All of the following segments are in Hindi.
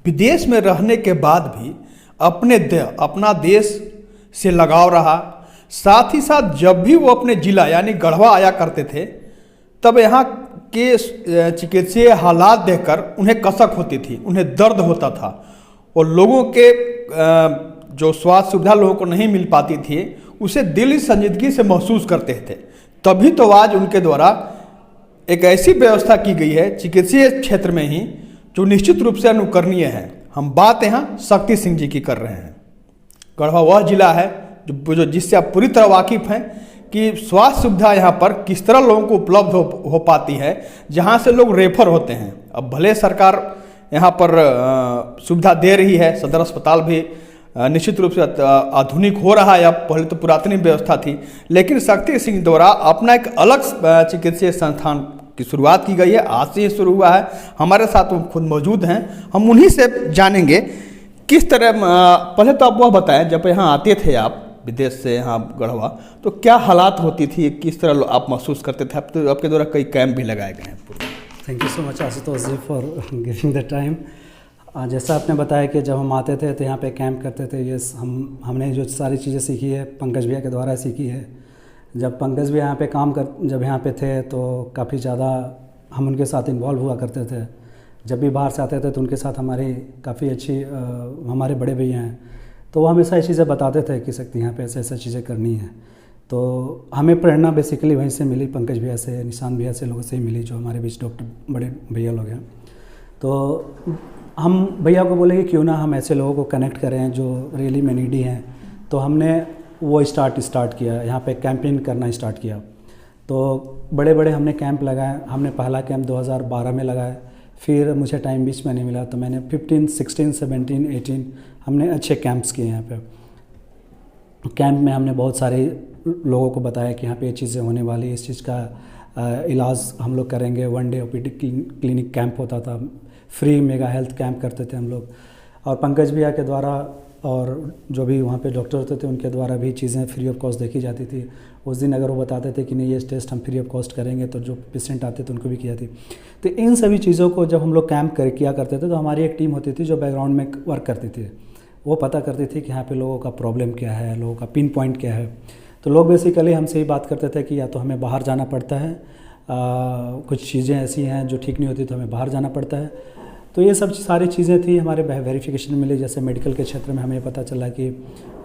विदेश में रहने के बाद भी अपना देश से लगाव रहा। साथ ही साथ जब भी वो अपने जिला यानी गढ़वा आया करते थे तब यहाँ के चिकित्सीय हालात देखकर उन्हें कसक होती थी, उन्हें दर्द होता था और लोगों के जो स्वास्थ्य सुविधा लोगों को नहीं मिल पाती थी उसे दिल संजीदगी से महसूस करते थे। तभी तो आज उनके द्वारा एक ऐसी व्यवस्था की गई है चिकित्सीय क्षेत्र में ही जो निश्चित रूप से अनुकरणीय है। हम बात यहाँ शक्ति सिंह जी की कर रहे हैं। गढ़वा वह जिला है जो जिससे आप पूरी तरह वाकिफ़ हैं कि स्वास्थ्य सुविधा यहाँ पर किस तरह लोगों को उपलब्ध हो पाती है, जहाँ से लोग रेफर होते हैं। अब भले सरकार यहाँ पर सुविधा दे रही है, सदर अस्पताल भी निश्चित रूप से आधुनिक हो रहा है, अब पहले तो पुरातनी व्यवस्था थी, लेकिन शक्ति सिंह द्वारा अपना एक अलग चिकित्सीय संस्थान की शुरुआत की गई है। आज से ये शुरू हुआ है। हमारे साथ वो खुद मौजूद हैं, हम उन्हीं से जानेंगे किस तरह। पहले तो आप वह बताएं, जब यहाँ आते थे आप विदेश से यहाँ गढ़वा, तो क्या हालात होती थी, किस तरह आप महसूस करते थे? अब तो आपके द्वारा कई कैंप भी लगाए गए हैं पूरे। Thank you so much Ashutosh ji for giving the time. जैसा आपने बताया कि जब हम आते थे तो यहाँ पे कैंप करते थे, ये हमने जो सारी चीज़ें सीखी है पंकज भैया के द्वारा सीखी है। जब पंकज भैया यहाँ पे जब यहाँ पे थे तो काफ़ी ज़्यादा हम उनके साथ इन्वॉल्व हुआ करते थे। जब भी बाहर से आते थे तो उनके साथ हमारी काफ़ी अच्छी हमारे बड़े भैया हैं तो वो हमेशा ये चीज़ें बताते थे कि शक्ति यहाँ पे ऐसे ऐसे चीज़ें करनी है। तो हमें प्रेरणा बेसिकली वहीं से मिली, पंकज भैया से, निशान भैया से, लोगों से ही मिली जो हमारे बीच डॉक्टर बड़े भैया लोग हैं। तो हम भैया को बोले कि क्यों ना हम ऐसे लोगों को कनेक्ट करें जो रियली में नीडी हैं। तो हमने वो स्टार्ट किया, यहाँ पे कैंपेन करना स्टार्ट किया। तो बड़े बड़े हमने कैंप लगाए। हमने पहला कैंप 2012 में लगाया, फिर मुझे टाइम बीच में नहीं मिला तो मैंने 15, 16, 17, 18 हमने अच्छे कैंप्स किए यहाँ पे। कैंप में हमने बहुत सारे लोगों को बताया कि यहाँ पे ये चीज़ें होने वाली, इस चीज़ का इलाज हम लोग करेंगे। 1 डे ओपीडी क्लिनिक कैंप होता था, फ्री मेगा हेल्थ कैंप करते थे हम लोग। और पंकज भैया के द्वारा और जो भी वहाँ पे डॉक्टर होते थे उनके द्वारा भी चीज़ें फ्री ऑफ कॉस्ट देखी जाती थी। उस दिन अगर वो बताते थे कि नहीं ये टेस्ट हम फ्री ऑफ कॉस्ट करेंगे तो जो पेशेंट आते थे उनको भी किया थी। तो इन सभी चीज़ों को जब हम लोग कैंप किया करते थे तो हमारी एक टीम होती थी जो बैकग्राउंड में वर्क करती थी। वो पता करती थी कि यहाँ पे लोगों का प्रॉब्लम क्या है, लोगों का पिन पॉइंट क्या है। तो लोग बेसिकली हमसे ही बात करते थे कि या तो हमें बाहर जाना पड़ता है, कुछ चीज़ें ऐसी हैं जो ठीक नहीं होती तो हमें बाहर जाना पड़ता है। तो ये सब सारी चीज़ें थी हमारे वेरिफिकेशन मिली। जैसे मेडिकल के क्षेत्र में हमें पता चला कि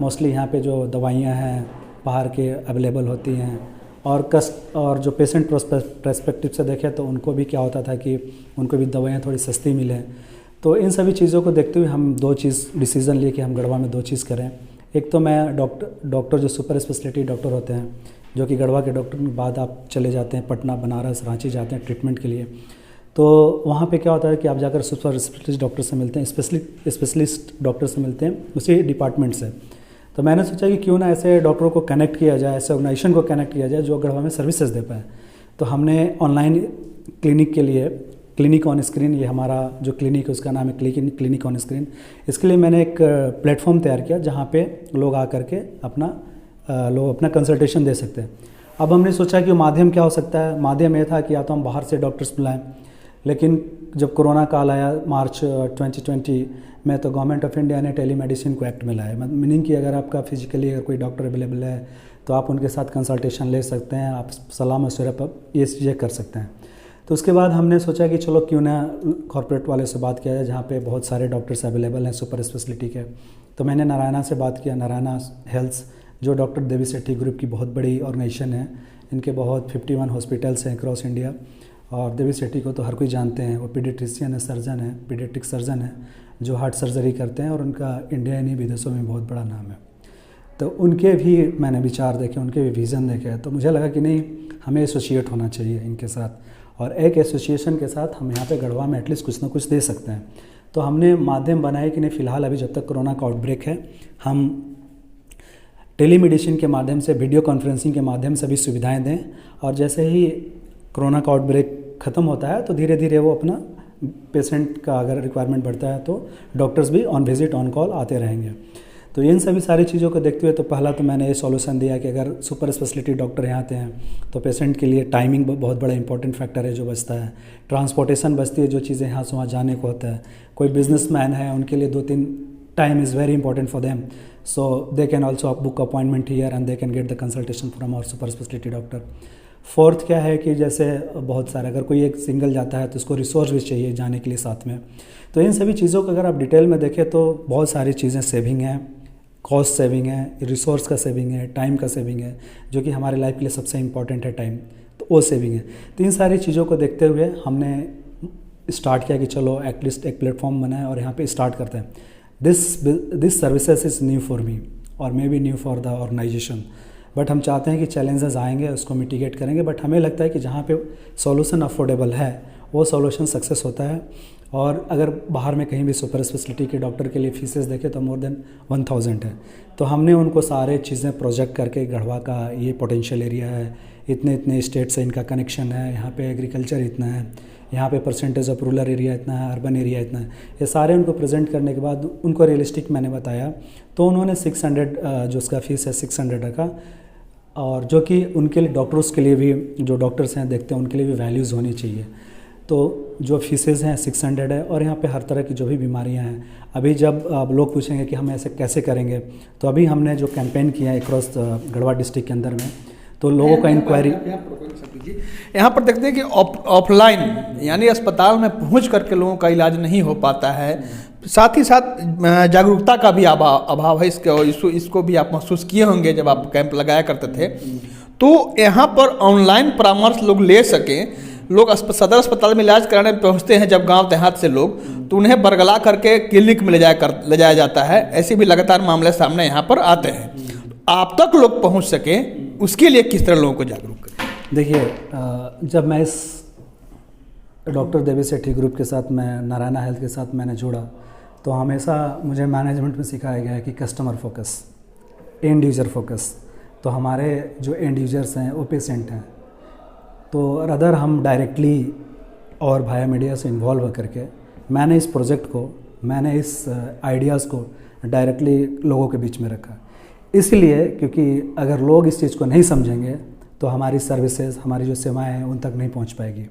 मोस्टली यहाँ पे जो दवाइयाँ हैं बाहर के अवेलेबल होती हैं और जो पेशेंट पर्सपेक्टिव से देखें तो उनको भी क्या होता था कि उनको भी दवाइयाँ थोड़ी सस्ती मिलें। तो इन सभी चीज़ों को देखते हुए हम 2 चीज़ डिसीज़न लिए कि हम गढ़वा में 2 चीज़ करें। एक तो मैं डॉक्टर जो सुपर स्पेशलिटी डॉक्टर होते हैं, जो कि गढ़वा के डॉक्टर के बाद आप चले जाते हैं पटना, बनारस, रांची जाते हैं ट्रीटमेंट के लिए। तो वहाँ पे क्या होता है कि आप जाकर सुपर स्पेशलिस्ट डॉक्टर से मिलते हैं, स्पेशलिस्ट डॉक्टर से मिलते हैं उसी डिपार्टमेंट से। तो मैंने सोचा कि क्यों ना ऐसे डॉक्टरों को कनेक्ट किया जाए, ऐसे ऑर्गेनाइजेशन को कनेक्ट किया जाए जो गढ़वा में सर्विसेज दे पाए। तो हमने ऑनलाइन क्लिनिक के लिए क्लिनिक ऑन स्क्रीन, ये हमारा जो क्लिनिक है उसका नाम है क्लिनिक ऑन स्क्रीन। इसके लिए मैंने एक प्लेटफॉर्म तैयार किया जहाँ पे लोग आकर के अपना कंसल्टेशन दे सकते हैं। अब हमने सोचा कि माध्यम क्या हो सकता है। माध्यम ये था कि या तो हम बाहर से डॉक्टर्स बुलाएं, लेकिन जब कोरोना काल आया मार्च 2020 में तो गवर्नमेंट ऑफ इंडिया ने टेलीमेडिसिन को एक्ट में लाया। मीनिंग कि अगर आपका फिजिकली अगर कोई डॉक्टर अवेलेबल है तो आप उनके साथ कंसल्टेशन ले सकते हैं, आप सलाह मशवरा पर ये चीज़ें कर सकते हैं। तो उसके बाद हमने सोचा कि चलो क्यों ना कॉर्पोरेट वाले से बात किया जाए जहाँ पे बहुत सारे डॉक्टर्स अवेलेबल हैं सुपर स्पेशलिटी के। तो मैंने नारायणा से बात किया, नारायणा हेल्थ जो डॉक्टर देवी सेठी ग्रुप की बहुत बड़ी ऑर्गेनाइजेशन है। इनके बहुत 51 हॉस्पिटल्स हैं अक्रॉस इंडिया। और देवी सेठी को तो हर कोई जानते हैं, वो पीडियाट्रिशियन है, सर्जन है, पीडियाट्रिक सर्जन है जो हार्ट सर्जरी करते हैं और उनका इंडिया नहीं विदेशों में बहुत बड़ा नाम है। तो उनके भी मैंने विचार देखे, उनके भी विज़न देखे, तो मुझे लगा कि नहीं हमें एसोसिएट होना चाहिए इनके साथ और एक एसोसिएशन के साथ हम यहाँ पे गढ़वा में एटलीस्ट कुछ ना कुछ दे सकते हैं। तो हमने माध्यम बनाए कि नहीं फ़िलहाल अभी जब तक कोरोना का आउटब्रेक है हम टेलीमेडिसिन के माध्यम से, वीडियो कॉन्फ्रेंसिंग के माध्यम से भी सुविधाएँ दें और जैसे ही कोरोना का आउटब्रेक ख़त्म होता है तो धीरे धीरे वो अपना पेशेंट का अगर रिक्वायरमेंट बढ़ता है तो डॉक्टर्स भी ऑन विजिट ऑन कॉल आते रहेंगे। तो इन सभी सारी चीज़ों को देखते हुए तो पहला तो मैंने ये सॉल्यूशन दिया कि अगर सुपर स्पेशलिटी डॉक्टर यहाँ आते हैं तो पेशेंट के लिए टाइमिंग बहुत बड़ा इंपॉर्टेंट फैक्टर है जो बचता है, ट्रांसपोर्टेशन बचती है, जो चीज़ें यहाँ से वहाँ जाने को होता है। कोई बिजनेसमैन है, उनके लिए 2-3 time is very important for them, so they can also book appointment here and they can get the consultation from our super speciality doctor. Fourth क्या है कि जैसे बहुत सारे, अगर कोई एक सिंगल जाता है तो उसको रिसोर्स भी चाहिए जाने के लिए साथ में। तो इन सभी चीज़ों को अगर आप डिटेल में देखें तो बहुत सारी चीज़ें सेविंग है, कॉस्ट सेविंग है, रिसोर्स का सेविंग है, टाइम का सेविंग है, जो कि हमारे लाइफ के लिए सबसे इम्पॉर्टेंट है टाइम, तो वो सेविंग है। तो इन सारी चीज़ों को देखते हुए हमने स्टार्ट किया कि चलो एटलीस्ट एक प्लेटफॉर्म बनाए और यहाँ पे स्टार्ट करते हैं। This services is new for me और may be new for the organisation, but हम चाहते हैं कि चैलेंजेस आएंगे उसको मिटिगेट करेंगे, बट हमें लगता है कि जहाँ पे सॉल्यूशन अफोर्डेबल है वो सॉल्यूशन सक्सेस होता है। और अगर बाहर में कहीं भी सुपर स्पेशलिटी के डॉक्टर के लिए फीसेस देखें तो मोर देन 1000 है। तो हमने उनको सारे चीज़ें प्रोजेक्ट करके गढ़वा का ये पोटेंशियल एरिया है, इतने इतने स्टेट से इनका कनेक्शन है, यहाँ पे एग्रीकल्चर इतना है, यहाँ पे परसेंटेज ऑफ रूरल एरिया इतना है, अर्बन एरिया इतना है, ये सारे उनको प्रेजेंट करने के बाद उनको रियलिस्टिक मैंने बताया तो उन्होंने 600 जो उसका फ़ीस है 600 रखा, और जो कि उनके लिए डॉक्टर्स के लिए भी, जो डॉक्टर्स हैं देखते हैं उनके लिए भी वैल्यूज़ होनी चाहिए। तो जो फीसेस हैं 600 है, और यहाँ पे हर तरह की जो भी बीमारियाँ हैं, अभी जब लोग पूछेंगे कि हम ऐसे कैसे करेंगे, तो अभी हमने जो कैंपेन किया है अक्रॉस गढ़वा डिस्ट्रिक्ट के अंदर में, तो लोगों का इंक्वायरी यहाँ पर देखते हैं कि ऑफलाइन यानी अस्पताल में पहुँच करके लोगों का इलाज नहीं हो पाता है, साथ ही साथ जागरूकता का भी अभाव है। इसको भी आप महसूस किए होंगे जब आप कैंप लगाया करते थे। तो यहाँ पर ऑनलाइन परामर्श लोग ले सकें, लोग सदर अस्पताल में इलाज कराने पहुँचते हैं जब गांव देहात से लोग, तो उन्हें बरगला करके क्लिनिक में ले जाया जाता है। ऐसे भी लगातार मामले सामने यहाँ पर आते हैं। आप तक लोग पहुँच सकें उसके लिए किस तरह लोगों को जागरूक करें? देखिए, जब मैं इस डॉक्टर देवी सेठी ग्रुप के साथ, मैं नारायणा हेल्थ के साथ मैंने जुड़ा, तो हमेशा मुझे मैनेजमेंट में सिखाया गया है कि customer focus, end user focus. तो हमारे जो एंड यूज़र्स हैं वो पेशेंट हैं, तो अदर हम डायरेक्टली और भाया मीडिया से इन्वॉल्व करके मैंने इस प्रोजेक्ट को, मैंने इस आइडियाज़ को डायरेक्टली लोगों के बीच में रखा। इसलिए क्योंकि अगर लोग इस चीज़ को नहीं समझेंगे तो हमारी सर्विसेज, हमारी जो सेवाएं हैं उन तक नहीं पहुंच पाएगी।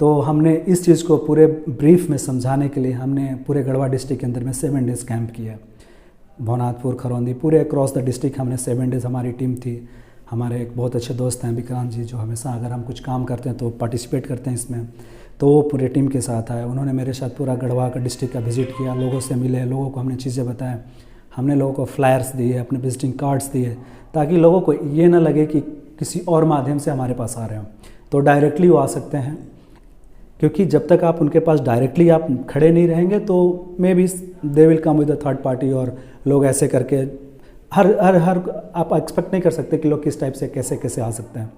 तो हमने इस चीज़ को पूरे ब्रीफ में समझाने के लिए हमने पूरे गढ़वा डिस्ट्रिक्ट के अंदर में 7 डेज़ कैंप किया। भवनाथपुर, खरौंदी, पूरे अक्रॉस द डिस्ट्रिक्ट हमने 7 डेज़, हमारी टीम थी। हमारे एक बहुत अच्छे दोस्त हैं विक्रांत जी, जो हमेशा अगर हम कुछ काम करते हैं तो पार्टिसिपेट करते हैं इसमें, तो वो पूरे टीम के साथ आए। उन्होंने मेरे साथ पूरा गढ़वा का डिस्ट्रिक्ट का विजिट किया, लोगों से मिले, लोगों को हमने चीज़ें बताएं, हमने लोगों को फ्लायर्स दिए, अपने विजिटिंग कार्ड्स दिए, ताकि लोगों को ये ना लगे कि किसी और माध्यम से हमारे पास आ रहे हों। तो डायरेक्टली वो आ सकते हैं, क्योंकि जब तक आप उनके पास डायरेक्टली आप खड़े नहीं रहेंगे तो may be they will come with a third party, और लोग ऐसे करके हर आप एक्सपेक्ट नहीं कर सकते कि लोग किस टाइप से कैसे कैसे आ सकते हैं।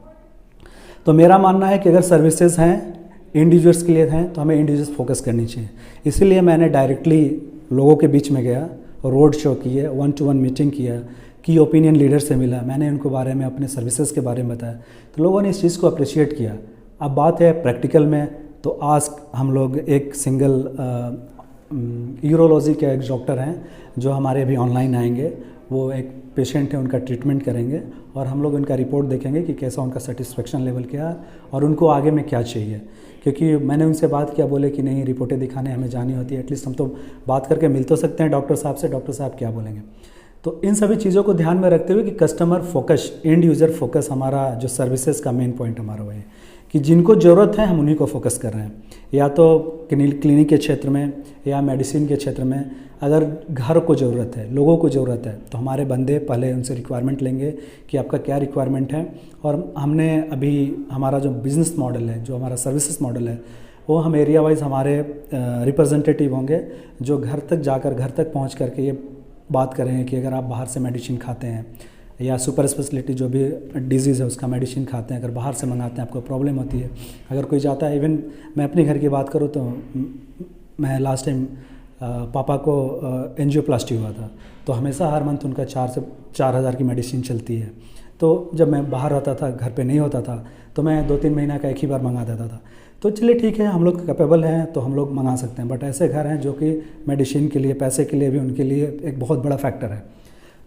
तो मेरा मानना है कि अगर सर्विसेज हैं इंडिविजुअल्स के लिए हैं तो हमें इंडिविजुअल्स फोकस करनी चाहिए। इसीलिए मैंने डायरेक्टली लोगों के बीच में गया, रोड शो किए, 1-to-1 मीटिंग किया, की ओपिनियन लीडर से मिला, मैंने उनको बारे में, अपने सर्विसेज के बारे में बताया, तो लोगों ने इस चीज़ को अप्रिशिएट किया। अब बात है प्रैक्टिकल में, तो आज हम लोग एक सिंगल यूरोलॉजी के एक डॉक्टर हैं जो हमारे अभी ऑनलाइन आएंगे, वो एक पेशेंट है, उनका ट्रीटमेंट करेंगे और हम लोग उनका रिपोर्ट देखेंगे कि कैसा उनका सेटिस्फेक्शन लेवल क्या है और उनको आगे में क्या चाहिए। क्योंकि मैंने उनसे बात किया, बोले कि नहीं, रिपोर्टें दिखाने हमें जानी होती है, एटलीस्ट हम तो बात करके मिल तो सकते हैं डॉक्टर साहब से, डॉक्टर साहब क्या बोलेंगे। तो इन सभी चीज़ों को ध्यान में रखते हुए कि customer focus, end user focus हमारा जो सर्विसेज का मेन पॉइंट हमारा वो है कि जिनको ज़रूरत है हम उन्हीं को फोकस कर रहे हैं, या तो क्लिनिक के क्षेत्र में या मेडिसिन के क्षेत्र में। अगर घर को ज़रूरत है, लोगों को ज़रूरत है, तो हमारे बंदे पहले उनसे रिक्वायरमेंट लेंगे कि आपका क्या रिक्वायरमेंट है, और हमने अभी हमारा जो बिज़नेस मॉडल है, जो हमारा सर्विसेज मॉडल है, वो हम एरिया वाइज हमारे रिप्रेजेंटेटिव होंगे जो घर तक जाकर, घर तक पहुंच करके ये बात करेंगे कि अगर आप बाहर से मेडिसिन खाते हैं या सुपर स्पेशलिटी जो भी डिजीज़ है उसका मेडिसिन खाते हैं, अगर बाहर से मंगाते हैं आपको प्रॉब्लम होती है। अगर कोई जाता है, इवन मैं अपने घर की बात करूँ तो मैं लास्ट टाइम पापा को एंजियोप्लास्टी हुआ था, तो हमेशा हर मंथ उनका 4 से 4,000 की मेडिसिन चलती है। तो जब मैं बाहर रहता था, घर पे नहीं होता था, तो मैं 2-3 महीना का एक ही बार मंगा देता था। तो चलिए ठीक है, हम लोग कैपेबल हैं तो हम लोग मंगा सकते हैं, बट ऐसे घर हैं जो कि मेडिसिन के लिए, पैसे के लिए भी उनके लिए एक बहुत बड़ा फैक्टर है।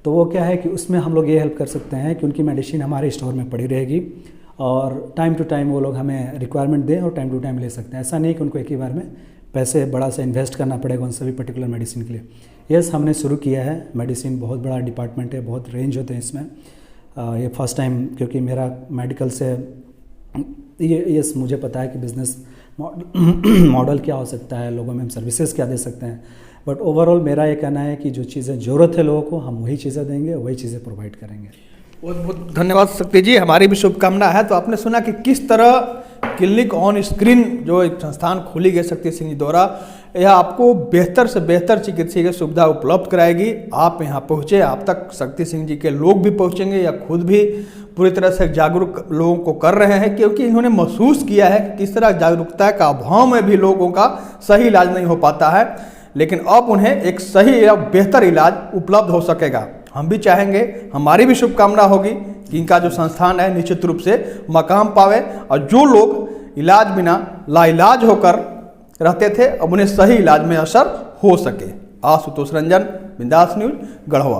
तो वो क्या है कि उसमें हम लोग ये हेल्प कर सकते हैं कि उनकी मेडिसिन हमारे स्टोर में पड़ी रहेगी और टाइम टू टाइम वो लोग हमें रिक्वायरमेंट दें और टाइम टू टाइम ले सकते हैं। ऐसा नहीं कि उनको एक ही बार में पैसे बड़ा सा इन्वेस्ट करना पड़ेगा उन सभी पर्टिकुलर मेडिसिन के लिए। यस, हमने शुरू किया है। मेडिसिन बहुत बड़ा डिपार्टमेंट है, बहुत रेंज होते हैं इसमें। ये फर्स्ट टाइम, क्योंकि मेरा मेडिकल से यस मुझे पता है कि बिज़नेस मॉडल क्या हो सकता है, लोगों में हम सर्विसेज क्या दे सकते हैं, बट ओवरऑल मेरा ये कहना है कि जो चीज़ें ज़रूरत है लोगों को, हम वही चीज़ें देंगे, वही चीज़ें प्रोवाइड करेंगे। बहुत बहुत धन्यवाद शक्ति जी, हमारी भी शुभकामना है। तो आपने सुना कि किस तरह क्लिनिक ऑन स्क्रीन जो एक संस्थान खोली गई शक्ति सिंह जी द्वारा, यह आपको बेहतर से बेहतर चिकित्सीय सुविधा उपलब्ध कराएगी। आप यहाँ पहुँचे, आप तक शक्ति सिंह जी के लोग भी पहुँचेंगे या खुद भी पूरी तरह से जागरूक लोगों को कर रहे हैं, क्योंकि इन्होंने महसूस किया है कि किस तरह जागरूकता का अभाव में भी लोगों का सही इलाज नहीं हो पाता है, लेकिन अब उन्हें एक सही या बेहतर इलाज उपलब्ध हो सकेगा। हम भी चाहेंगे, हमारी भी शुभकामना होगी कि इनका जो संस्थान है निश्चित रूप से मकाम पावे और जो लोग इलाज बिना लाइलाज होकर रहते थे अब उन्हें सही इलाज में असर हो सके। आशुतोष रंजन, बिंदास न्यूज, गढ़वा।